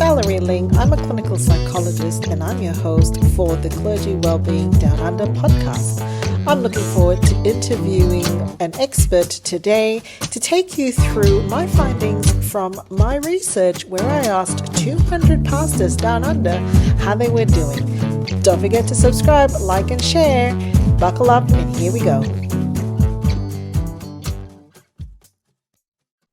Valerie Ling. I'm a clinical psychologist and I'm your host for the Clergy Wellbeing Down Under podcast. I'm looking forward to interviewing an expert today to take you through my findings from my research where I asked 200 pastors down under how they were doing. Don't forget to subscribe, like and share. Buckle up and here we go.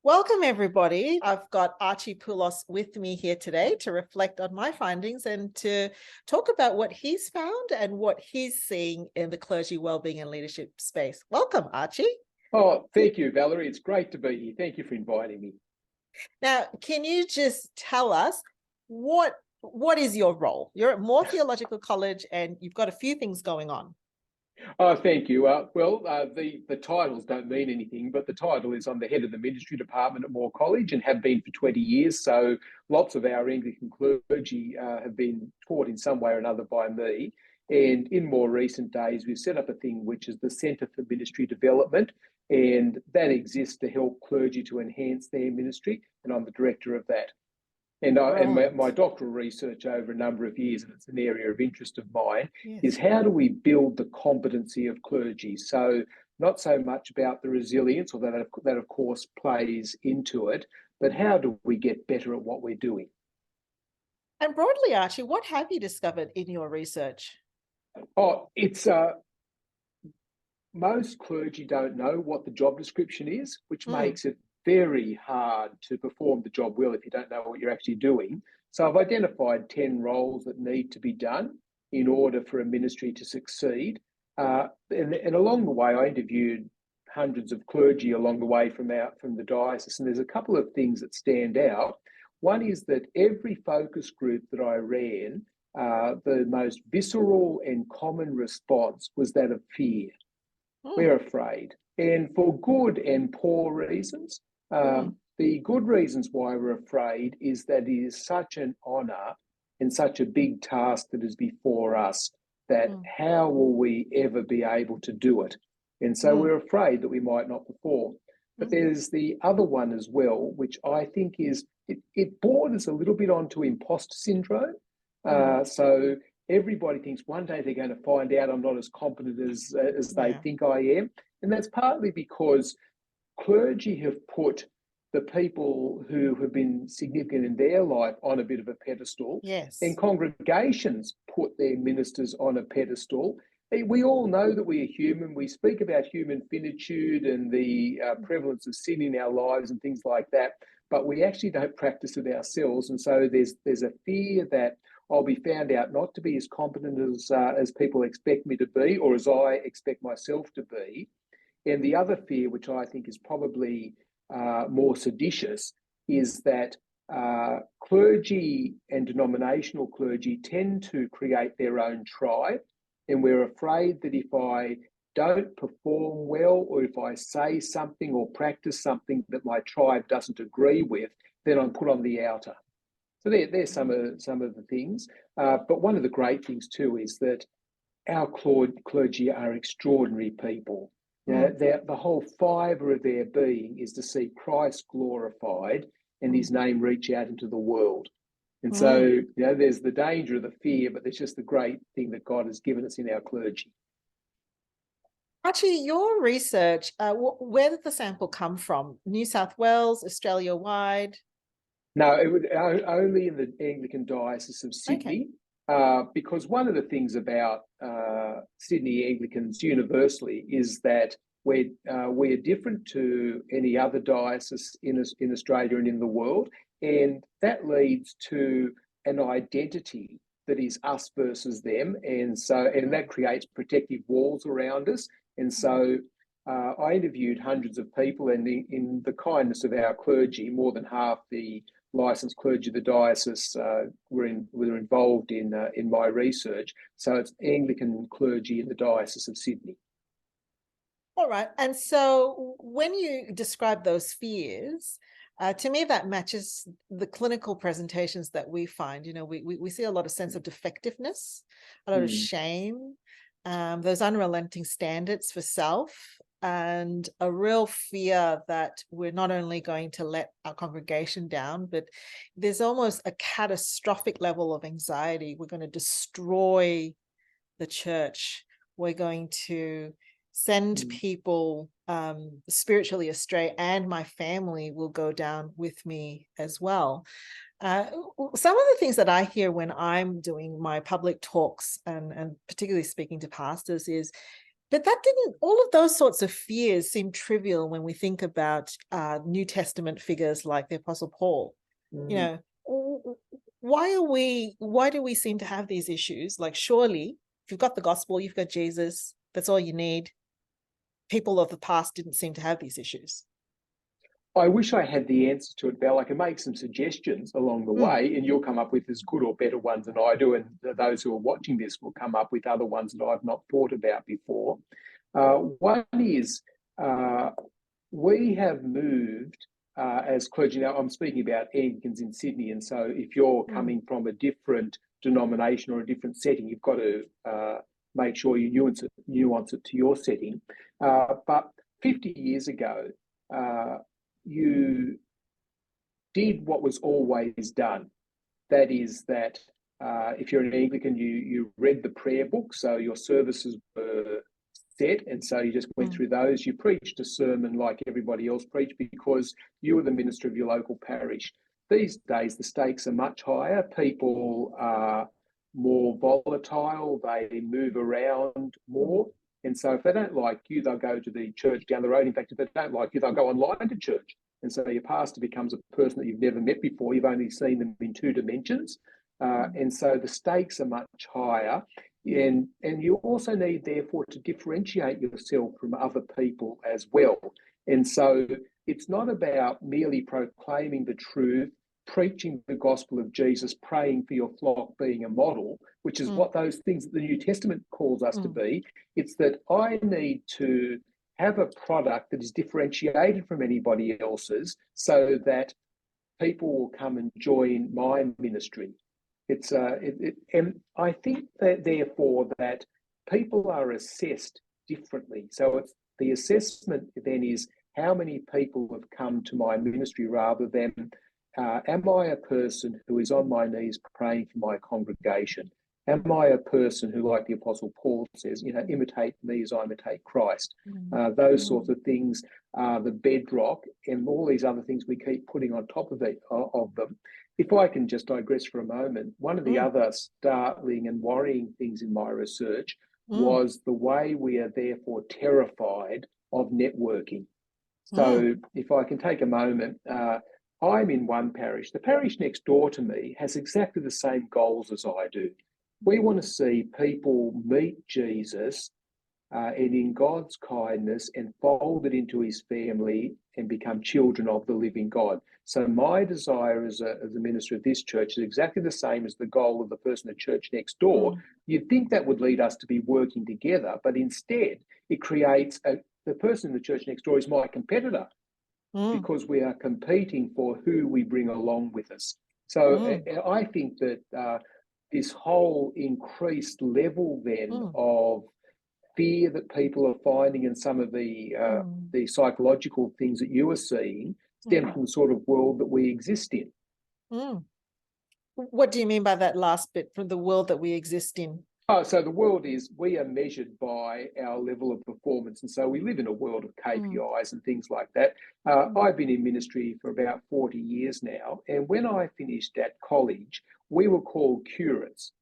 Welcome, everybody. I've got Archie Poulos with me here today to reflect on my findings and to talk about what he's found and what he's seeing in the clergy wellbeing and leadership space. Welcome, Archie. Oh, thank you, Valerie. It's great to be here. Thank you for inviting me. Now, can you just tell us what is your role? You're at Moore Theological College and you've got a few things going on. Oh, thank you. The titles don't mean anything, but the title is I'm the head of the ministry department at Moore College and have been for 20 years. So lots of our Anglican clergy have been taught in some way or another by me. And in more recent days, we've set up a thing which is the Centre for Ministry Development, and that exists to help clergy to enhance their ministry. And I'm the director of that. And my doctoral research over a number of years, and it's an area of interest of mine, is how do we build the competency of clergy? So not so much about the resilience, although that of course plays into it, but how do we get better at what we're doing? And broadly, Archie, what have you discovered in your research? Oh, it's most clergy don't know what the job description is, which makes it very hard to perform the job well if you don't know what you're actually doing. So I've identified 10 roles that need to be done in order for a ministry to succeed. And along the way, I interviewed hundreds of clergy along the way from the diocese, and there's a couple of things that stand out. One is that every focus group that I ran, the most visceral and common response was that of fear. We're afraid, and for good and poor reasons. The good reasons why we're afraid is that it is such an honour and such a big task that is before us that how will we ever be able to do it? And so we're afraid that we might not perform. But there's the other one as well, which I think is, it borders a little bit onto imposter syndrome. So everybody thinks one day they're going to find out I'm not as competent as they think I am. And that's partly because clergy have put the people who have been significant in their life on a bit of a pedestal. Yes. And congregations put their ministers on a pedestal. We all know that we are human. We speak about human finitude and the prevalence of sin in our lives and things like that, but we actually don't practice it ourselves. And so there's a fear that I'll be found out not to be as competent as people expect me to be, or as I expect myself to be. And the other fear, which I think is probably more seditious, is that clergy and denominational clergy tend to create their own tribe. And we're afraid that if I don't perform well, or if I say something or practice something that my tribe doesn't agree with, then I'm put on the outer. So there's some of the things. But one of the great things too is that our clergy are extraordinary people. The whole fibre of their being is to see Christ glorified and his name reach out into the world. And so, there's the danger of the fear, but there's just the great thing that God has given us in our clergy. Archie, your research, where did the sample come from? New South Wales, Australia-wide? No, it would only in the Anglican Diocese of Sydney. Because one of the things about Sydney Anglicans universally is that we're different to any other diocese in Australia and in the world, and that leads to an identity that is us versus them, and that creates protective walls around us. And so I interviewed hundreds of people, and in the kindness of our clergy, more than half the licensed clergy of the diocese were involved in my research. So it's Anglican clergy in the Diocese of Sydney. All right. And so when you describe those fears, to me, that matches the clinical presentations that we find. We see a lot of sense of defectiveness, a lot of shame, those unrelenting standards for self, and a real fear that we're not only going to let our congregation down, but there's almost a catastrophic level of anxiety. We're going to destroy the church. We're going to send people spiritually astray, and my family will go down with me as well. Some of the things that I hear when I'm doing my public talks and particularly speaking to pastors is, but that didn't, all of those sorts of fears seem trivial when we think about New Testament figures like the Apostle Paul. You know, why do we seem to have these issues? Like, surely, if you've got the gospel, you've got Jesus, that's all you need. People of the past didn't seem to have these issues. I wish I had the answer to it, Val. I can make some suggestions along the way, and you'll come up with as good or better ones than I do, and those who are watching this will come up with other ones that I've not thought about before. One is we have moved as clergy. Now, I'm speaking about Anglicans in Sydney, and so if you're coming from a different denomination or a different setting, you've got to make sure you nuance it to your setting. But 50 years ago, you did what was always done. That is that if you're an Anglican, you read the prayer book, so your services were set, and so you just went through those. You preached a sermon like everybody else preached because you were the minister of your local parish. These days, the stakes are much higher. People are more volatile. They move around more. And so if they don't like you, they'll go to the church down the road. In fact, if they don't like you, they'll go online to church. And so your pastor becomes a person that you've never met before. You've only seen them in two dimensions. And so the stakes are much higher. And you also need, therefore, to differentiate yourself from other people as well. And so it's not about merely proclaiming the truth, preaching the gospel of Jesus, praying for your flock, being a model, which is what those things that the New Testament calls us to be. It's that I need to have a product that is differentiated from anybody else's so that people will come and join my ministry. And I think that therefore that people are assessed differently. So it's the assessment then is how many people have come to my ministry rather than am I a person who is on my knees praying for my congregation? Am I a person who, like the Apostle Paul says, imitate me as I imitate Christ? Those sorts of things are the bedrock, and all these other things we keep putting on top of them. If I can just digress for a moment, one of the other startling and worrying things in my research was the way we are therefore terrified of networking. So if I can take a moment, I'm in one parish. The parish next door to me has exactly the same goals as I do. We want to see people meet Jesus and in God's kindness and fold it into his family and become children of the living God. So my desire as a minister of this church is exactly the same as the goal of the person at church next door. You'd think that would lead us to be working together, but instead it creates the person in the church next door is my competitor because we are competing for who we bring along with us. So I think that this whole increased level then of fear that people are finding in some of the psychological things that you are seeing stem from the sort of world that we exist in. What do you mean by that last bit, from the world that we exist in? Oh, so the world is, we are measured by our level of performance. And so we live in a world of KPIs and things like that. I've been in ministry for about 40 years now. And when I finished at college, we were called curates.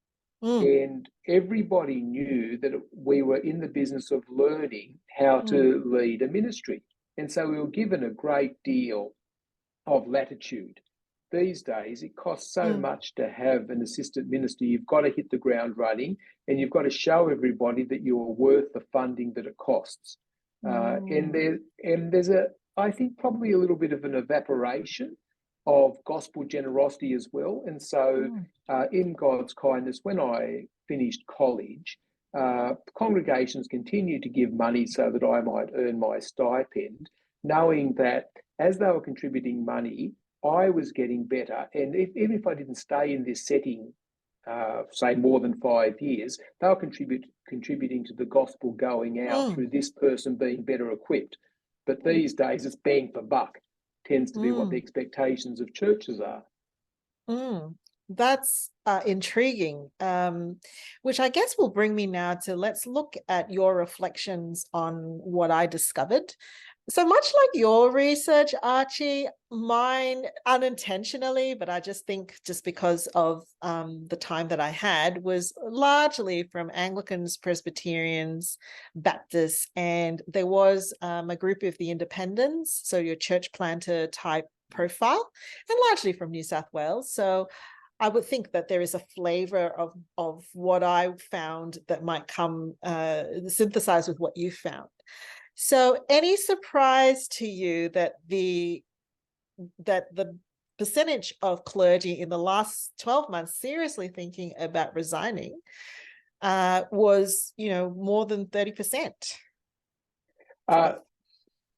And everybody knew that we were in the business of learning how to lead a ministry. And so we were given a great deal of latitude. These days, it costs so much to have an assistant minister. You've got to hit the ground running and you've got to show everybody that you are worth the funding that it costs. And there's I think, probably a little bit of an evaporation of gospel generosity as well. And so in God's kindness, when I finished college, congregations continued to give money so that I might earn my stipend, knowing that as they were contributing money, I was getting better. And even if I didn't stay in this setting say more than 5 years, they'll contributing to the gospel going out through this person being better equipped. But these days, it's bang for buck. Tends to be what the expectations of churches are. That's intriguing, which I guess will bring me now to let's look at your reflections on what I discovered. So much like your research, Archie, mine unintentionally, but I just think just because of the time that I had, was largely from Anglicans, Presbyterians, Baptists, and there was a group of the Independents, so your church planter type profile, and largely from New South Wales. So I would think that there is a flavor of what I found that might come synthesized with what you found. So any surprise to you that the percentage of clergy in the last 12 months seriously thinking about resigning was, more than 30%?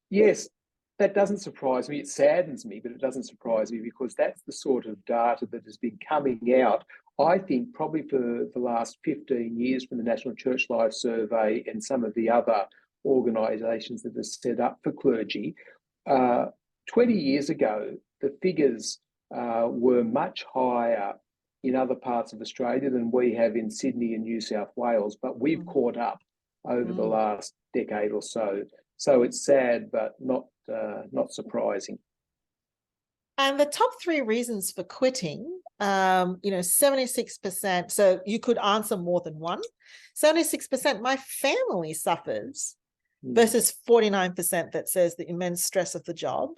Yes, that doesn't surprise me. It saddens me, but it doesn't surprise me because that's the sort of data that has been coming out, I think, probably for the last 15 years from the National Church Life Survey and some of the other organisations that are set up for clergy. 20 years ago, the figures were much higher in other parts of Australia than we have in Sydney and New South Wales, but we've caught up over the last decade or so. So it's sad, but not surprising. And the top 3 reasons for quitting, 76%. So you could answer more than one. 76%, my family suffers, versus 49% that says the immense stress of the job.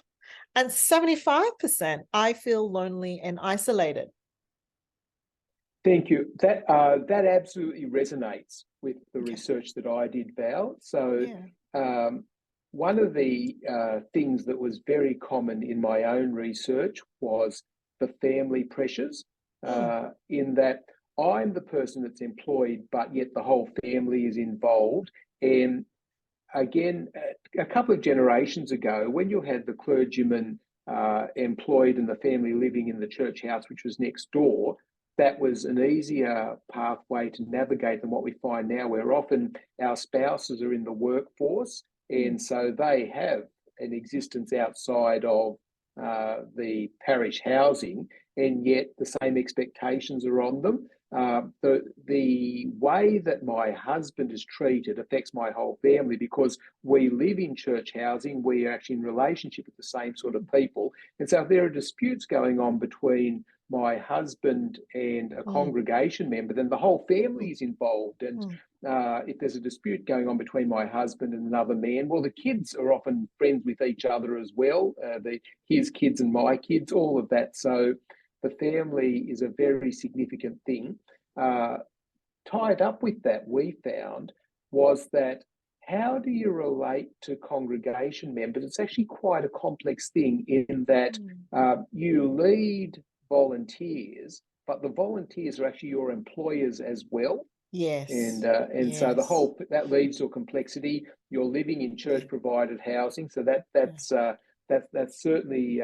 And 75%, I feel lonely and isolated. Thank you. That absolutely resonates with the research that I did, Val. So one of the things that was very common in my own research was the family pressures, in that I'm the person that's employed, but yet the whole family is involved. And again, a couple of generations ago, when you had the clergyman employed and the family living in the church house, which was next door, that was an easier pathway to navigate than what we find now, where often our spouses are in the workforce, and so they have an existence outside of the parish housing, and yet the same expectations are on them. The way that my husband is treated affects my whole family because we live in church housing. We are actually in relationship with the same sort of people. And so if there are disputes going on between my husband and a congregation member, then the whole family is involved. And if there's a dispute going on between my husband and another man, well, the kids are often friends with each other as well, his kids and my kids, all of that. So the family is a very significant thing. Tied up with that, we found, was that how do you relate to congregation members? It's actually quite a complex thing in that you lead volunteers, but the volunteers are actually your employers as well. Yes. And so that leads to a complexity. You're living in church provided housing, so that's certainly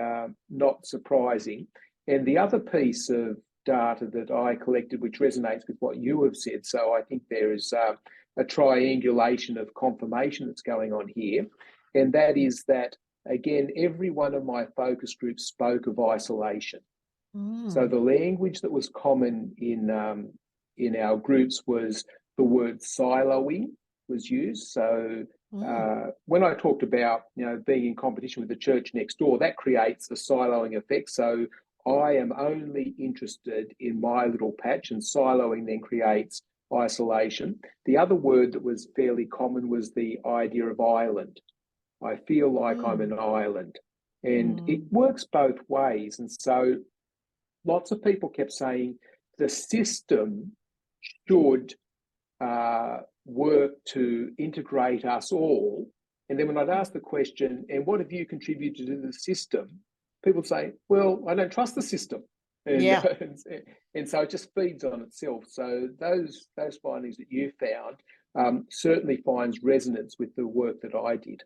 not surprising. And the other piece of data that I collected, which resonates with what you have said, so I think there is a triangulation of confirmation that's going on here, and that is that, again, every one of my focus groups spoke of isolation. So the language that was common in our groups was the word siloing was used. So when I talked about being in competition with the church next door, that creates a siloing effect. So I am only interested in my little patch, and siloing then creates isolation. The other word that was fairly common was the idea of island. I feel like I'm an island, and it works both ways. And so lots of people kept saying the system should work to integrate us all. And then when I'd ask the question, and what have you contributed to the system? People say, well, I don't trust the system. And so it just feeds on itself. So those findings that you found certainly finds resonance with the work that I did.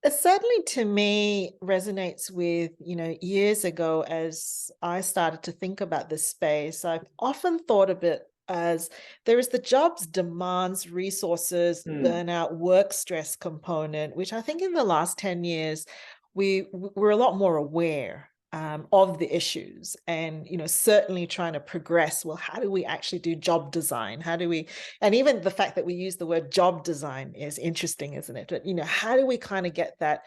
It certainly to me resonates with, years ago as I started to think about this space. I've often thought of it as there is the jobs demands, resources, Mm, burnout, work stress component, which I think in the last 10 years, we're a lot more aware of the issues and, certainly trying to progress. Well, how do we actually do job design? How do we, and even the fact that we use the word job design is interesting, isn't it? But, how do we kind of get that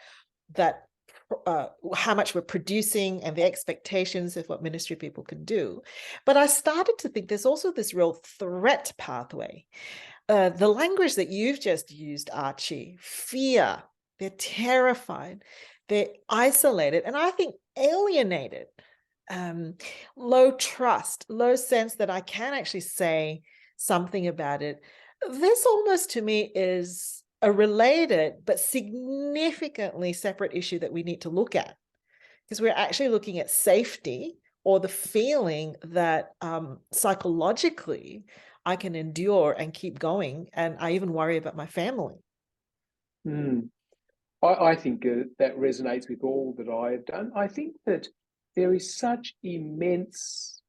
how much we're producing and the expectations of what ministry people can do. But I started to think there's also this real threat pathway. The language that you've just used, Archie, fear, they're terrified, they're isolated, and I think alienated, um, low trust, low sense that I can actually say something about it. This almost to me is a related but significantly separate issue that we need to look at, because we're actually looking at safety or the feeling that psychologically I can endure and keep going. And I even worry about my family. mm. I think that resonates with all that I have done. I think that there is such immense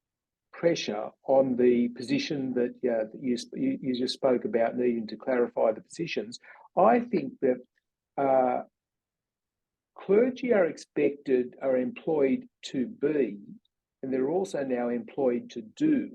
pressure on the position that, you just spoke about needing to clarify the positions. I think that uh, clergy are employed to be, and they're also now employed to do.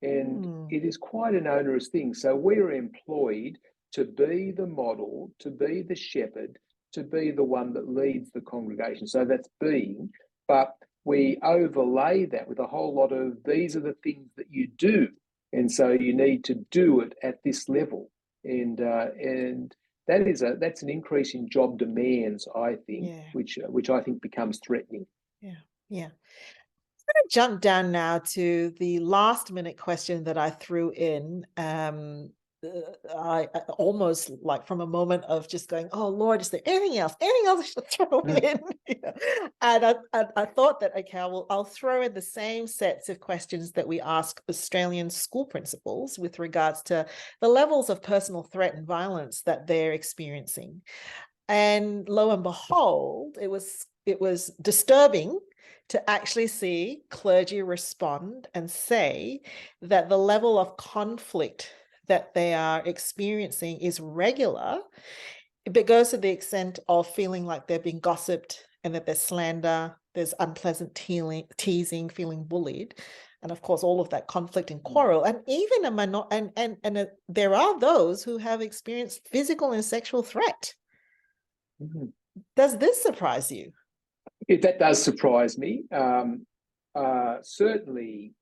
And Mm, it is quite an onerous thing. So we're employed to be the model, to be the shepherd, to be the one that leads the congregation. So that's being, but we overlay that with a whole lot of these are the things that you do. And so you need to do it at this level. And that's an increase in job demands, I think, yeah, which I think becomes threatening. yeah, yeah. Jump down now to the last minute question that I threw in. I almost like from a moment of just going, oh Lord, is there anything else? Anything else I should throw Mm, in? Yeah. And I thought that, okay, I'll throw in the same sets of questions that we ask Australian school principals with regards to the levels of personal threat and violence that they're experiencing. And lo and behold, it was disturbing to actually see clergy respond and say that the level of conflict that they are experiencing is regular. It goes to the extent of feeling like they're being gossiped and that there's slander, there's unpleasant teasing, feeling bullied. And of course, all of that conflict and mm, quarrel, and even there are those who have experienced physical and sexual threat. mm. Does this surprise you? That does surprise me. Certainly,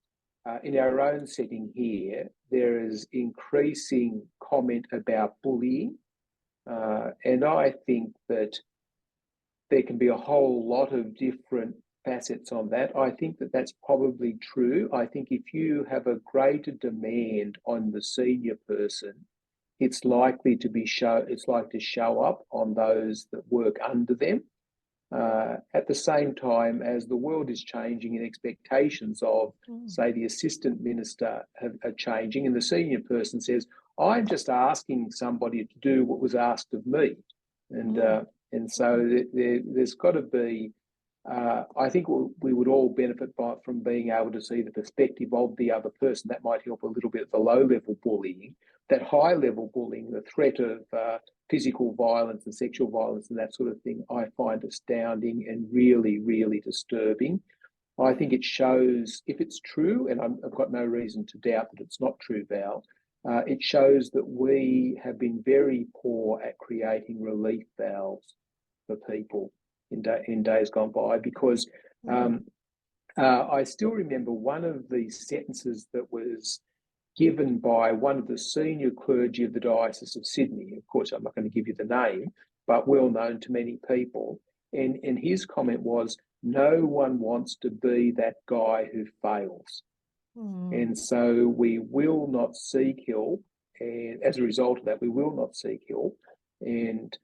in our own setting here, there is increasing comment about bullying. And I think that there can be a whole lot of different facets on that. I think that that's probably true. I think if you have a greater demand on the senior person, it's likely to show up on those that work under them. At the same time as the world is changing and expectations of, Mm, say, the assistant minister are changing, and the senior person says, I'm just asking somebody to do what was asked of me. And, mm, uh, and so there's got to be, I think we would all benefit from being able to see the perspective of the other person. That might help a little bit at the low level bullying. That high level bullying, the threat of physical violence and sexual violence and that sort of thing, I find astounding and really, really disturbing. I think it shows, if it's true, and I've got no reason to doubt that it's not true, Val, it shows that we have been very poor at creating relief valves for people in days gone by, because mm, um, I still remember one of the sentences that was given by one of the senior clergy of the Diocese of Sydney. Of course, I'm not going to give you the name, but well known to many people. And his comment was, no one wants to be that guy who fails. mm. And so we will not seek help. And as a result of that, we will not seek help. And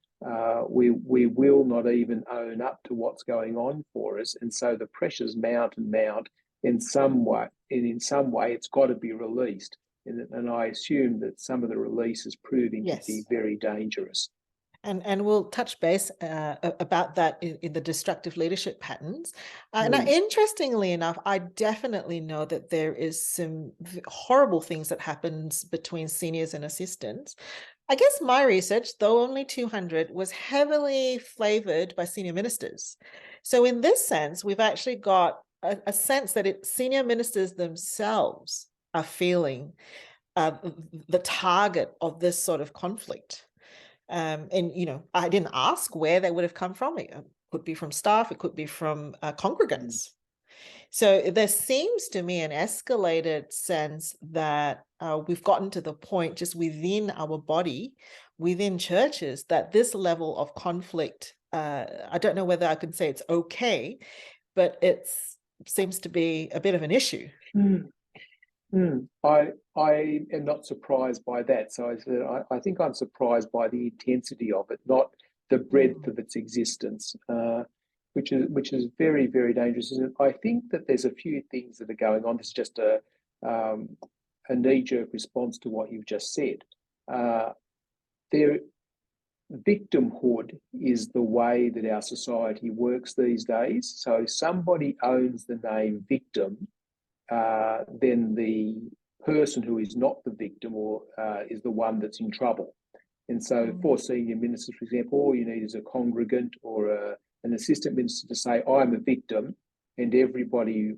we will not even own up to what's going on for us. And so the pressures mount and mount in some way, and in some way it's got to be released. And I assume that some of the release is proving to be Yes. very dangerous. And we'll touch base about that in the destructive leadership patterns. And Mm. interestingly enough, I definitely know that there is some horrible things that happens between seniors and assistants. I guess my research, though only 200, was heavily flavored by senior ministers. So in this sense, we've actually got a sense that senior ministers themselves are feeling the target of this sort of conflict. And, I didn't ask where they would have come from. It could be from staff, it could be from congregants. So there seems to me an escalated sense that we've gotten to the point just within our body, within churches, that this level of conflict, I don't know whether I can say it's okay, but it seems to be a bit of an issue. Mm. Mm. I am not surprised by that. So I think I'm surprised by the intensity of it, not the breadth of its existence, which is very, very dangerous. And I think that there's a few things that are going on. This is just a knee-jerk response to what you've just said. There, victimhood is the way that our society works these days. So somebody owns the name victim, then the person who is not the victim or is the one that's in trouble. And so for senior ministers, for example, all you need is a congregant or an assistant minister to say, I'm a victim. And everybody,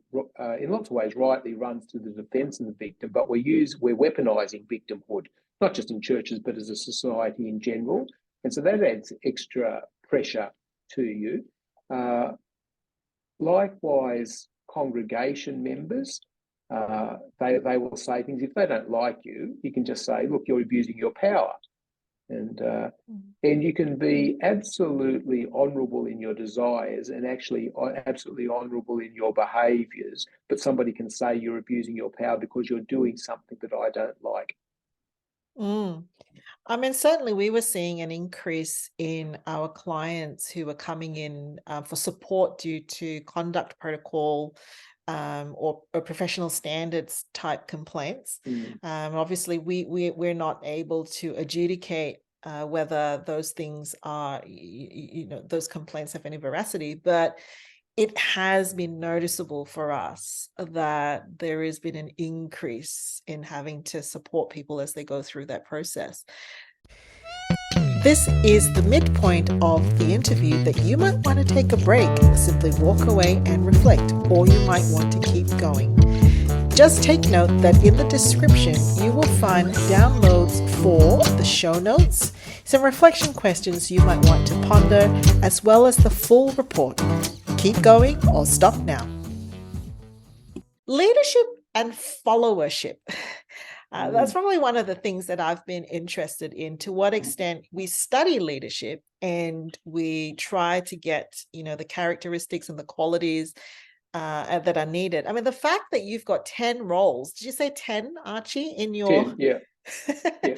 in lots of ways, rightly runs to the defence of the victim. But we're weaponising victimhood, not just in churches, but as a society in general. And so that adds extra pressure to you. Likewise, congregation members, they will say things. If they don't like you, you can just say, look, you're abusing your power. And you can be absolutely honourable in your desires and actually absolutely honourable in your behaviours, but somebody can say you're abusing your power because you're doing something that I don't like. I mean, certainly we were seeing an increase in our clients who were coming in for support due to conduct protocol or professional standards type complaints. Obviously, we're not able to adjudicate whether those things are, those complaints have any veracity, but it has been noticeable for us that there has been an increase in having to support people as they go through that process. This is the midpoint of the interview that you might want to take a break, simply walk away and reflect, or you might want to keep going. Just take note that in the description, you will find downloads for the show notes, some reflection questions you might want to ponder, as well as the full report. Keep going or stop now. Leadership and followership. That's probably one of the things that I've been interested in, to what extent we study leadership and we try to get, the characteristics and the qualities that are needed. I mean, the fact that you've got 10 roles, did you say 10, Archie, in your... 10, yeah. Yeah.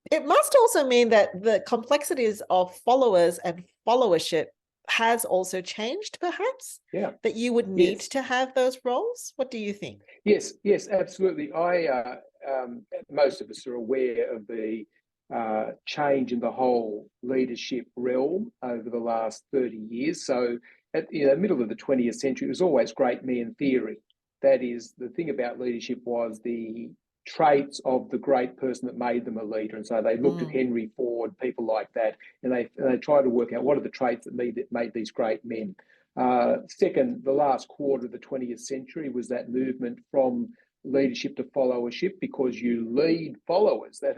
It must also mean that the complexities of followers and followership has also changed, perhaps? Yeah. That you would need to have those roles? What do you think? Yes, absolutely. Most of us are aware of the change in the whole leadership realm over the last 30 years. So at the middle of the 20th century, it was always great man theory. That is, the thing about leadership was the traits of the great person that made them a leader. And so they looked at Henry Ford, people like that, and they tried to work out what are the traits that made these great men. Second, the last quarter of the 20th century was that movement from leadership to followership, because you lead followers. That's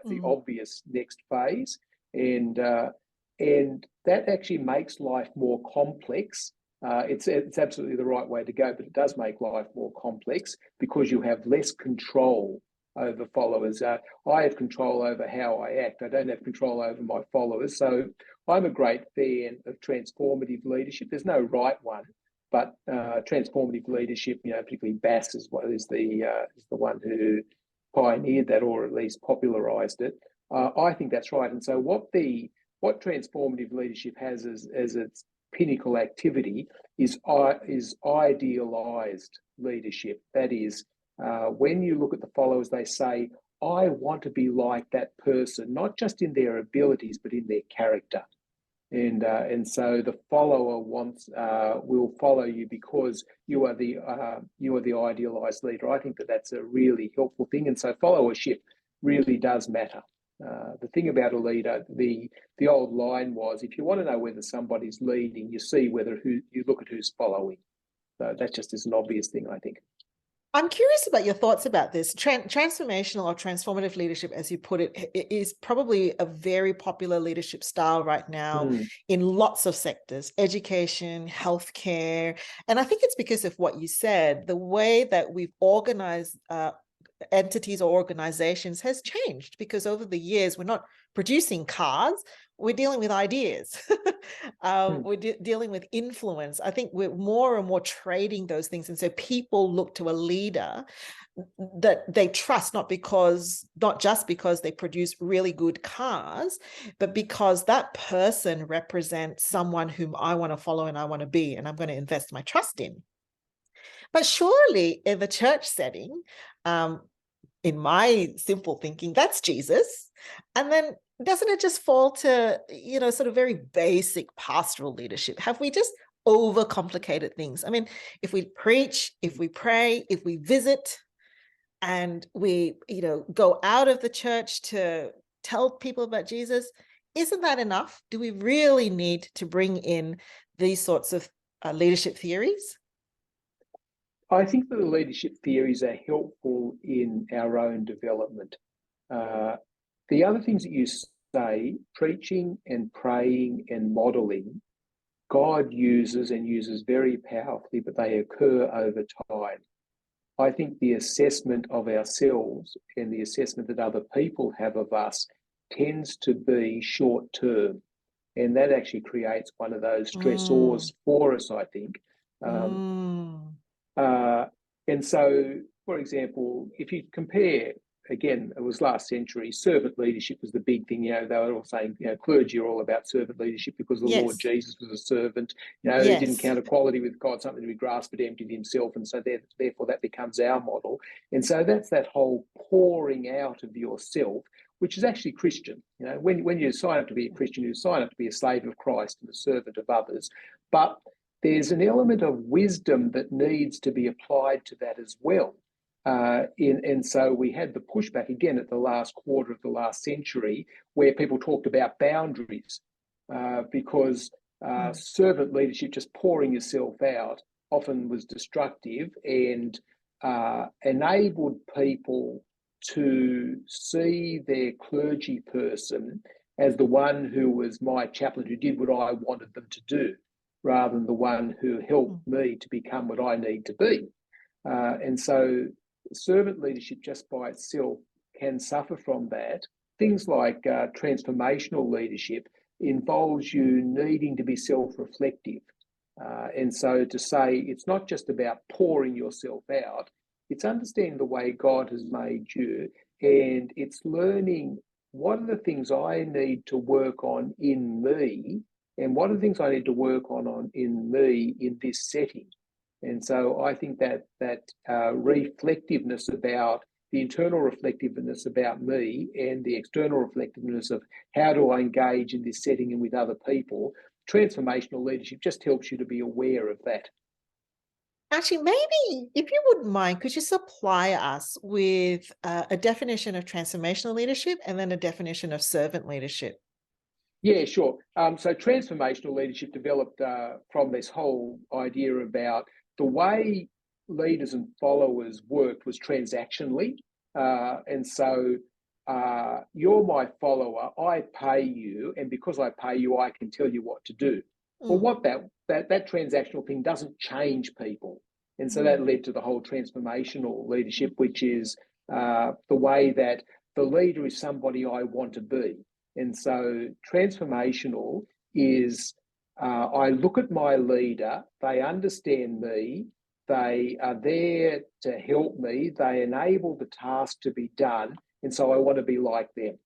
the obvious next phase, and that actually makes life more complex. It's absolutely the right way to go, but it does make life more complex because you have less control over followers. I have control over how I act. I don't have control over my followers. So I'm a great fan of transformative leadership. There's no right one, but transformative leadership, particularly Bass is the one who pioneered that, or at least popularized it. I think that's right. And so what transformative leadership has as its pinnacle activity is idealized leadership. That is, when you look at the followers, they say, I want to be like that person, not just in their abilities, but in their character. And so the follower will follow you because you are the idealized leader. I think that that's a really helpful thing, and so followership really does matter. The thing about a leader, the old line was, if you want to know whether somebody's leading, you look at who's following. So that just is an obvious thing, I think. I'm curious about your thoughts about this. Transformational or transformative leadership, as you put it, is probably a very popular leadership style right now in lots of sectors, education, healthcare. And I think it's because of what you said, the way that we've organized entities or organizations has changed, because over the years, we're not producing cars, we're dealing with ideas. We're dealing with influence. I think we're more and more trading those things. And so people look to a leader that they trust, not just because they produce really good cars, but because that person represents someone whom I want to follow and I want to be, and I'm going to invest my trust in. But surely in the church setting, in my simple thinking, that's Jesus. And then doesn't it just fall to, sort of very basic pastoral leadership? Have we just overcomplicated things? I mean, if we preach, if we pray, if we visit, and we, go out of the church to tell people about Jesus, isn't that enough? Do we really need to bring in these sorts of leadership theories? I think that the leadership theories are helpful in our own development. The other things that you say, preaching and praying and modeling, God uses very powerfully, but they occur over time. I think the assessment of ourselves and the assessment that other people have of us tends to be short term. And that actually creates one of those stressors for us, I think. And so, for example, if you compare, again, it was last century, servant leadership was the big thing. They were all saying, clergy are all about servant leadership because the Lord Jesus was a servant. He didn't count equality with God something to be grasped, but emptied himself. And so therefore that becomes our model. And so that's that whole pouring out of yourself, which is actually Christian. When you sign up to be a Christian, you sign up to be a slave of Christ and a servant of others. But there's an element of wisdom that needs to be applied to that as well. And so we had the pushback again at the last quarter of the last century, where people talked about boundaries, because servant leadership, just pouring yourself out, often was destructive and enabled people to see their clergy person as the one who was my chaplain, who did what I wanted them to do, rather than the one who helped me to become what I need to be. And so servant leadership just by itself can suffer from that. Things like transformational leadership involves you needing to be self-reflective. And so to say it's not just about pouring yourself out, it's understanding the way God has made you, and it's learning what are the things I need to work on in me, and what are the things I need to work on in me in this setting. And so I think that reflectiveness about the internal reflectiveness about me and the external reflectiveness of how do I engage in this setting and with other people, transformational leadership just helps you to be aware of that. Actually, maybe if you wouldn't mind, could you supply us with a definition of transformational leadership and then a definition of servant leadership? Yeah, sure. So transformational leadership developed from this whole idea about the way leaders and followers worked was transactionally. And so you're my follower, I pay you, and because I pay you, I can tell you what to do. Well, what that transactional thing doesn't change people. And so that led to the whole transformational leadership, which is the way that the leader is somebody I want to be. And so transformational is I look at my leader, they understand me, they are there to help me, they enable the task to be done, and so I want to be like them.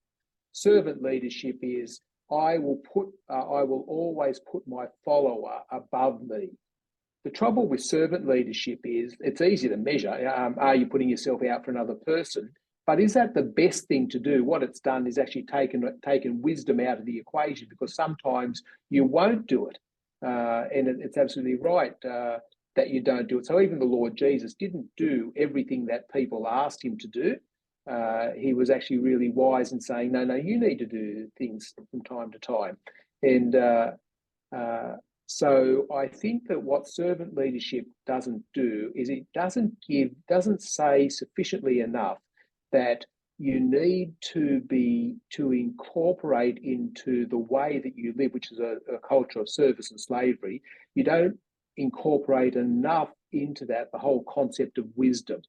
Servant leadership is I will always put my follower above me. The trouble with servant leadership is it's easy to measure. Are you putting yourself out for another person? But is that the best thing to do? What it's done is actually taken wisdom out of the equation, because sometimes you won't do it. And it's absolutely right that you don't do it. So even the Lord Jesus didn't do everything that people asked him to do. He was actually really wise in saying, no, you need to do things from time to time. And so I think that what servant leadership doesn't do is it doesn't say sufficiently enough that you need to incorporate into the way that you live, which is a culture of service and slavery. You don't incorporate enough into that the whole concept of wisdom,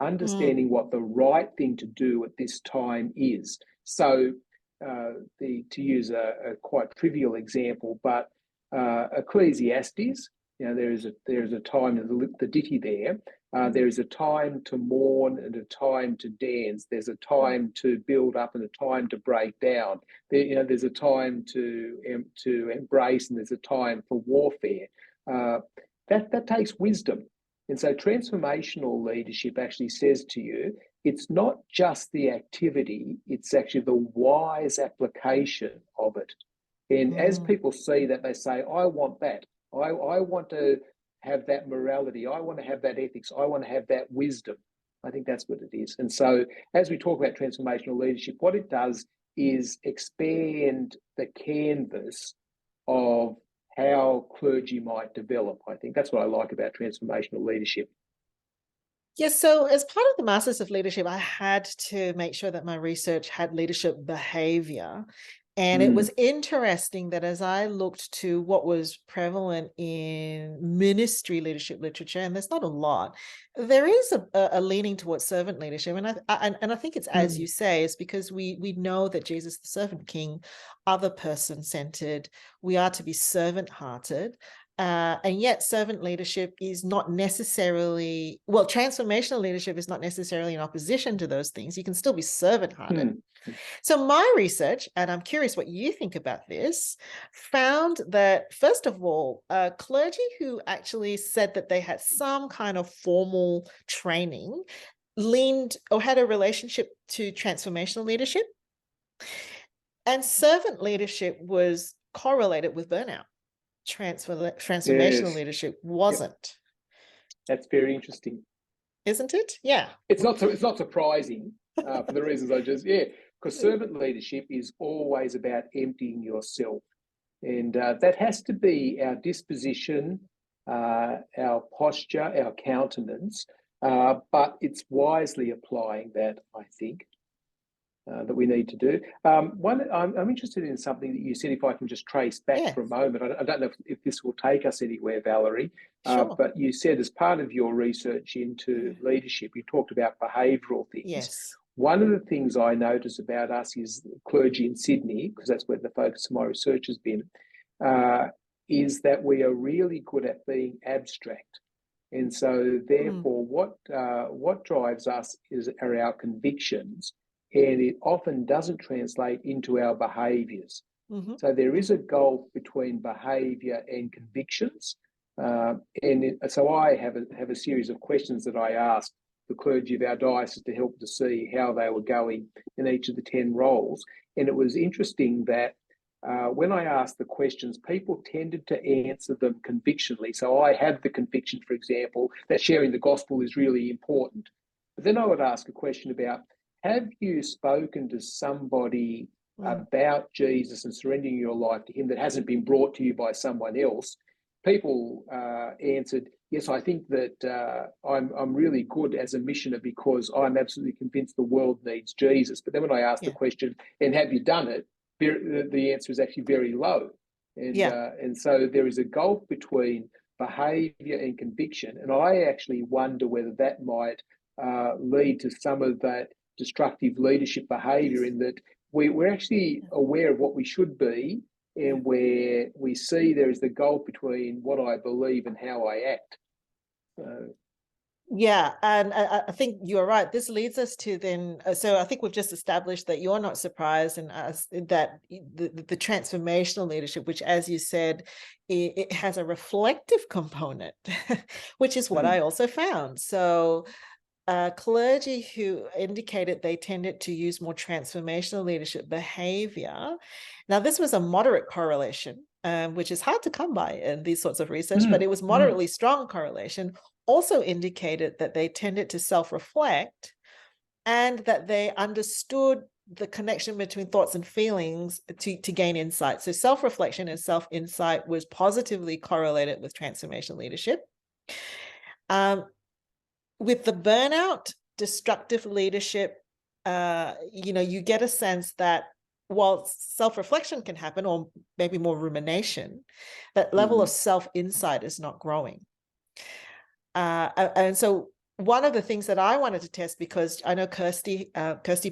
understanding what the right thing to do at this time is. So to use a quite trivial example, but Ecclesiastes, there is a time in the ditty there. There is a time to mourn and a time to dance. There's a time to build up and a time to break down. There's a time to embrace and there's a time for warfare. That takes wisdom. And so transformational leadership actually says to you, it's not just the activity, it's actually the wise application of it. And as people see that, they say, I want that. I want to have that morality. I want to have that ethics. I want to have that wisdom. I think that's what it is. And so as we talk about transformational leadership, what it does is expand the canvas of how clergy might develop. I think that's what I like about transformational leadership. Yes, so as part of the Masters of Leadership, I had to make sure that my research had leadership behavior. And it was interesting that as I looked to what was prevalent in ministry leadership literature, and there's not a lot, there is a leaning towards servant leadership. And I think it's, as you say, it's because we know that Jesus, the servant king, other person centered, we are to be servant hearted. And yet servant leadership is not necessarily, well, transformational leadership is not necessarily in opposition to those things. You can still be servant hearted. So my research, and I'm curious what you think about this, found that, first of all, clergy who actually said that they had some kind of formal training leaned or had a relationship to transformational leadership. And servant leadership was correlated with burnout. Transformational leadership wasn't. Yep. That's very interesting, isn't it? Yeah. It's not surprising for the reasons I just because servant leadership is always about emptying yourself, and that has to be our disposition, our posture, our countenance. But it's wisely applying that, I think. That we need to do. I'm interested in something that you said, if I can just trace back for a moment. I don't know if this will take us anywhere, Valerie, sure. But you said as part of your research into leadership, you talked about behavioural things. Yes. One of the things I notice about us is clergy in Sydney, because that's where the focus of my research has been, is that we are really good at being abstract. And so therefore what drives us are our convictions, and it often doesn't translate into our behaviours. So there is a gulf between behaviour and convictions. So I have a series of questions that I ask the clergy of our diocese to help to see how they were going in each of the 10 roles. And it was interesting that when I asked the questions, people tended to answer them convictionally. So I have the conviction, for example, that sharing the gospel is really important. But then I would ask a question about, have you spoken to somebody about Jesus and surrendering your life to him that hasn't been brought to you by someone else? People answered, yes, I think that I'm really good as a missioner because I'm absolutely convinced the world needs Jesus. But then when I asked the question, and have you done it? The answer is actually very low. And so there is a gulf between behaviour and conviction. And I actually wonder whether that might lead to some of that destructive leadership behaviour, in that we're actually aware of what we should be, and where we see there is the gulf between what I believe and how I act. Yeah, and I think you're right. This leads us to then, so I think we've just established that you're not surprised in us that the transformational leadership, which, as you said, it has a reflective component, which is what I also found. So clergy who indicated they tended to use more transformational leadership behavior. Now, this was a moderate correlation, which is hard to come by in these sorts of research, but it was moderately strong correlation, also indicated that they tended to self-reflect and that they understood the connection between thoughts and feelings to gain insight. So self-reflection and self-insight was positively correlated with transformational leadership. With the burnout, destructive leadership, you get a sense that while self-reflection can happen, or maybe more rumination, that level of self-insight is not growing. And so one of the things that I wanted to test, because I know Kirsty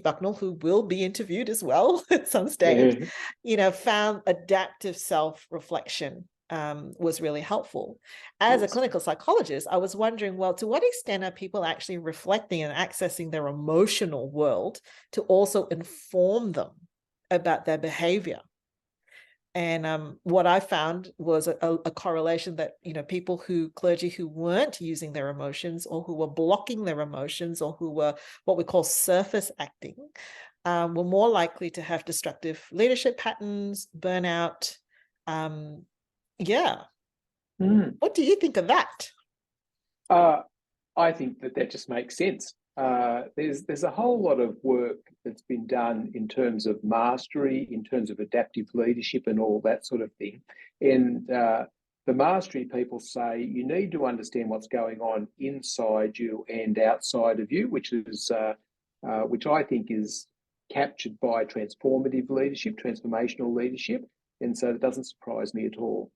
Bucknell, who will be interviewed as well at some stage, found adaptive self-reflection was really helpful. As a clinical psychologist, I was wondering, well, to what extent are people actually reflecting and accessing their emotional world to also inform them about their behavior? And what I found was a correlation that, clergy who weren't using their emotions, or who were blocking their emotions, or who were what we call surface acting, were more likely to have destructive leadership patterns, burnout. What do you think of that? I think that just makes sense. There's a whole lot of work that's been done in terms of mastery, in terms of adaptive leadership and all that sort of thing. And the mastery people say you need to understand what's going on inside you and outside of you, which I think is captured by transformative leadership, transformational leadership. And so it doesn't surprise me at all.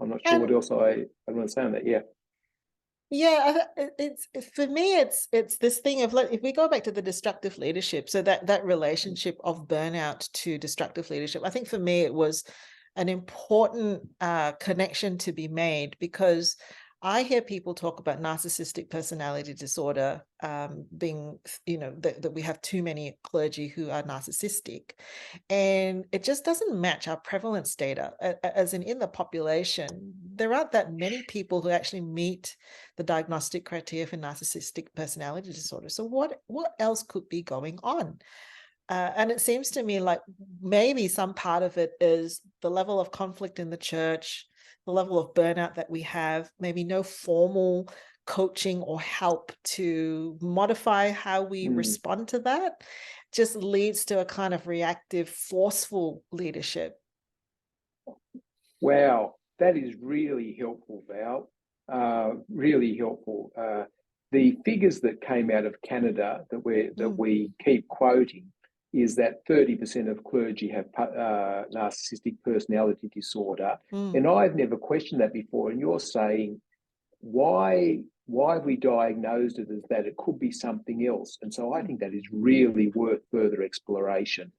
I'm not sure what else I want to say on that. Yeah, it's for me, it's this thing of, if we go back to the destructive leadership, so that relationship of burnout to destructive leadership, I think for me it was an important connection to be made, because I hear people talk about narcissistic personality disorder being, that we have too many clergy who are narcissistic. And it just doesn't match our prevalence data, as in the population. There aren't that many people who actually meet the diagnostic criteria for narcissistic personality disorder. So what else could be going on? And it seems to me like maybe some part of it is the level of conflict in the church, the level of burnout that we have, maybe no formal coaching or help to modify how we respond to that, just leads to a kind of reactive, forceful leadership. Wow, that is really helpful, Val. Really helpful. The figures that came out of Canada that we keep quoting is that 30% of clergy have narcissistic personality disorder. And I've never questioned that before. And you're saying, why have we diagnosed it as that? It could be something else. And so I think that is really worth further exploration.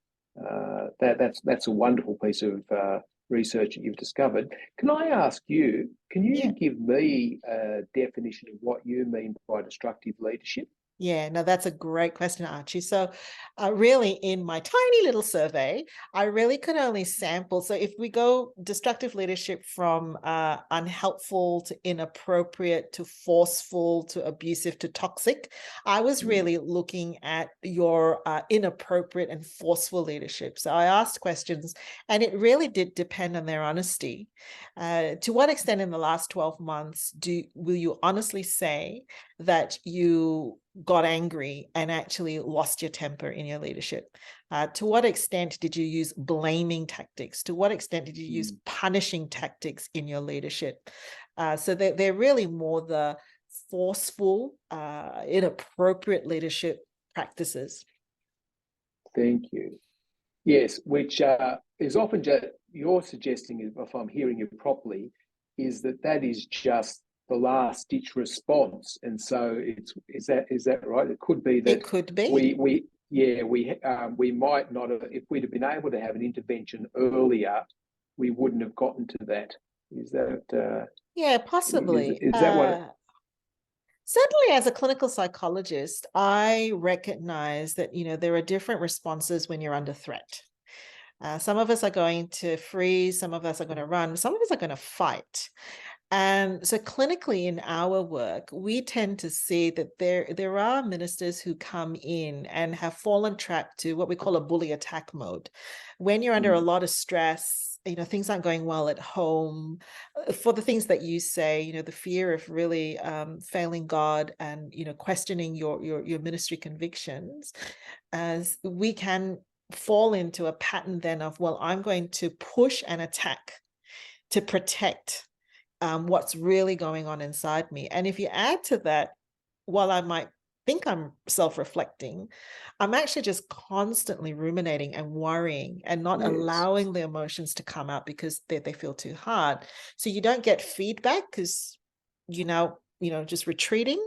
That's a wonderful piece of research that you've discovered. Can I ask you, can you give me a definition of what you mean by destructive leadership? Yeah, no, that's a great question, Archie. So really, in my tiny little survey, I really could only sample. So if we go destructive leadership from unhelpful to inappropriate to forceful to abusive to toxic, I was really looking at your inappropriate and forceful leadership. So I asked questions, and it really did depend on their honesty. To what extent in the last 12 months will you honestly say that you got angry and actually lost your temper in your leadership? To what extent did you use blaming tactics? To what extent did you use punishing tactics in your leadership? So they're really more the forceful, inappropriate leadership practices. Thank you. Yes, which is often just, you're suggesting, if I'm hearing you properly, is that is just the last ditch response. And so is that right? It could be that it could be. we might not have, if we'd have been able to have an intervention earlier, we wouldn't have gotten to that. Is that possibly. Is that what Certainly, as a clinical psychologist, I recognize that, there are different responses when you're under threat. Some of us are going to freeze, some of us are going to run, some of us are going to fight. And so clinically in our work, we tend to see that there are ministers who come in and have fallen trapped to what we call a bully attack mode. When you're under a lot of stress, things aren't going well at home, for the things that you say, the fear of really failing God and, questioning your ministry convictions, as we can fall into a pattern then of, well, I'm going to push and attack to protect what's really going on inside me. And if you add to that, while I might think I'm self-reflecting, I'm actually just constantly ruminating and worrying and not Yes. allowing the emotions to come out because they feel too hard. So you don't get feedback because just retreating,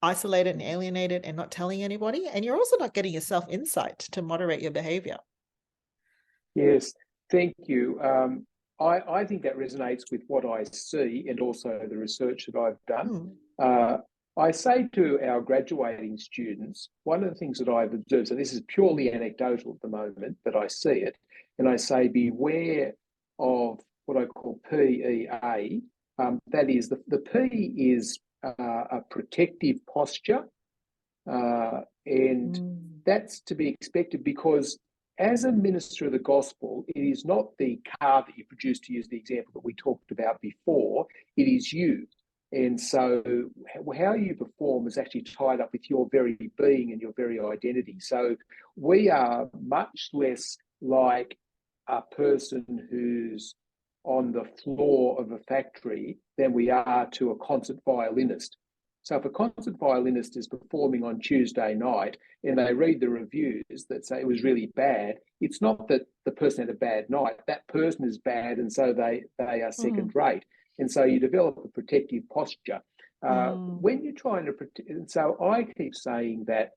isolated and alienated and not telling anybody. And you're also not getting yourself insight to moderate your behavior. Yes, thank you. I think that resonates with what I see and also the research that I've done. I say to our graduating students, one of the things that I've observed, so this is purely anecdotal at the moment, but I see it, and I say beware of what I call PEA. That is, the P is a protective posture, and that's to be expected because as a minister of the gospel, it is not the car that you produce, to use the example that we talked about before, it is you. And so how you perform is actually tied up with your very being and your very identity. So we are much less like a person who's on the floor of a factory than we are to a concert violinist. So if a concert violinist is performing on Tuesday night and they read the reviews that say it was really bad, it's not that the person had a bad night. That person is bad, and so they are second rate. And so you develop a protective posture. When you're trying to protect, and so I keep saying that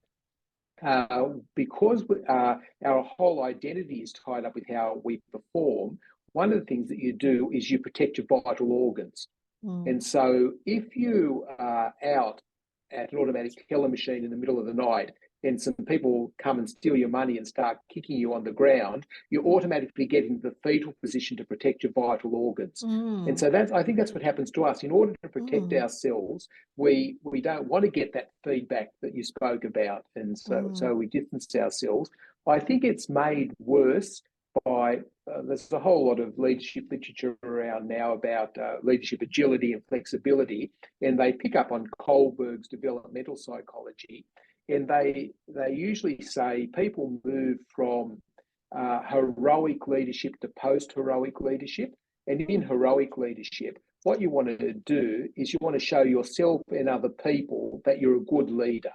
because our whole identity is tied up with how we perform, one of the things that you do is you protect your vital organs. And so if you are out at an automatic teller machine in the middle of the night and some people come and steal your money and start kicking you on the ground, you automatically get into the fetal position to protect your vital organs. And so I think that's what happens to us. In order to protect ourselves, we don't want to get that feedback that you spoke about. And so we distance ourselves. I think it's made worse by there's a whole lot of leadership literature around now about leadership agility and flexibility, and they pick up on Kohlberg's developmental psychology, and they usually say people move from heroic leadership to post-heroic leadership, and in heroic leadership, what you want to do is you want to show yourself and other people that you're a good leader,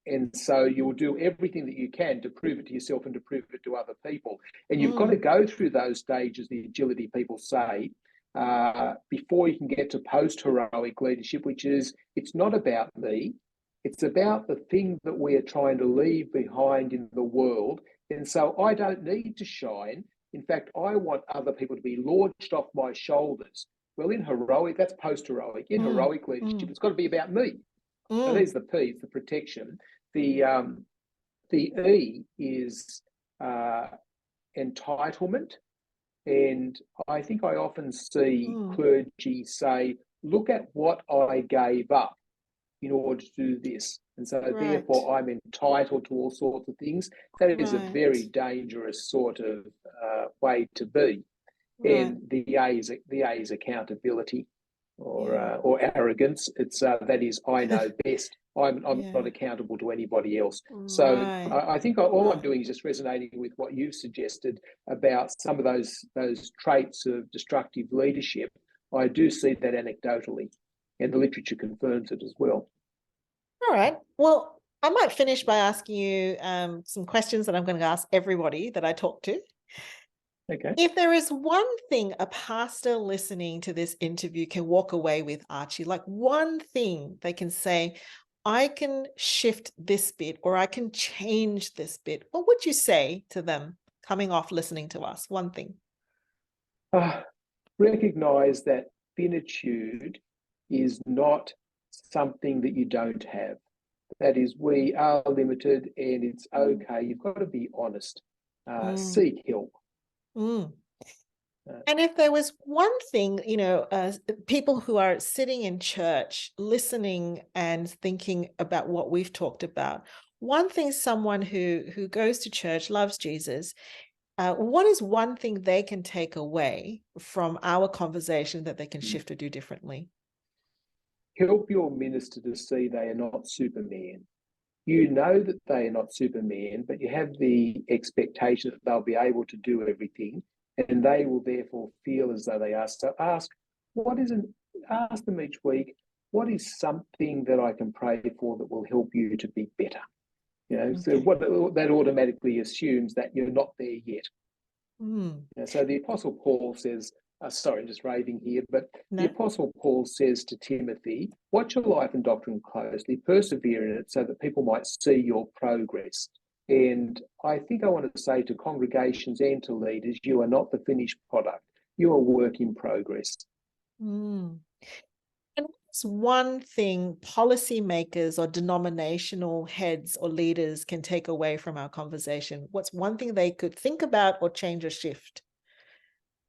and so you'll do everything that you can to prove it to yourself and to prove it to other people. And you've got to go through those stages, the agility people say, before you can get to post-heroic leadership, which is, it's not about me. It's about the thing that we are trying to leave behind in the world. And so I don't need to shine. In fact, I want other people to be launched off my shoulders. Well, in heroic, that's post-heroic. In heroic leadership, it's got to be about me. So there's the P, it's the protection. The E is entitlement. And I think I often see clergy say, look at what I gave up in order to do this. And so therefore I'm entitled to all sorts of things. That is a very dangerous sort of way to be. And the A is accountability. Or arrogance. It's that is, I know best. I'm not accountable to anybody else. So I think all I'm doing is just resonating with what you've suggested about some of those traits of destructive leadership. I do see that anecdotally, and the literature confirms it as well. All right. Well, I might finish by asking you some questions that I'm going to ask everybody that I talk to. Okay. If there is one thing a pastor listening to this interview can walk away with, Archie, like one thing they can say, I can shift this bit or I can change this bit, what would you say to them coming off listening to us? One thing. Recognize that finitude is not something that you don't have. That is, we are limited and it's okay. You've got to be honest. Seek help. And if there was one thing, people who are sitting in church, listening and thinking about what we've talked about, one thing someone who goes to church, loves Jesus, what is one thing they can take away from our conversation that they can shift or do differently? Help your minister to see they are not Superman. You know that they are not Superman, but you have the expectation that they'll be able to do everything, and they will therefore feel as though they are. So ask them each week, what is something that I can pray for that will help you to be better? So what that automatically assumes that you're not there yet. So the Apostle Paul says, sorry, I'm just raving here, but the Apostle Paul says to Timothy, watch your life and doctrine closely, persevere in it so that people might see your progress. And I think I want to say to congregations and to leaders, you are not the finished product. You are work in progress. And what's one thing policymakers or denominational heads or leaders can take away from our conversation? What's one thing they could think about or change or shift?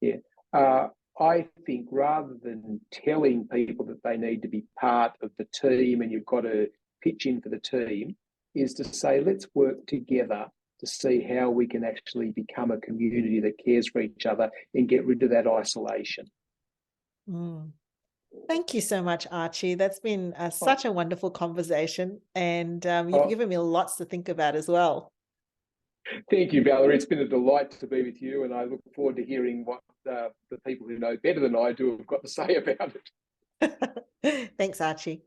Yeah. I think rather than telling people that they need to be part of the team and you've got to pitch in for the team, is to say, let's work together to see how we can actually become a community that cares for each other and get rid of that isolation. Thank you so much, Archie. That's been such a wonderful conversation, and you've given me lots to think about as well. Thank you, Valerie. It's been a delight to be with you, and I look forward to hearing what the people who know better than I do have got to say about it. Thanks, Archie.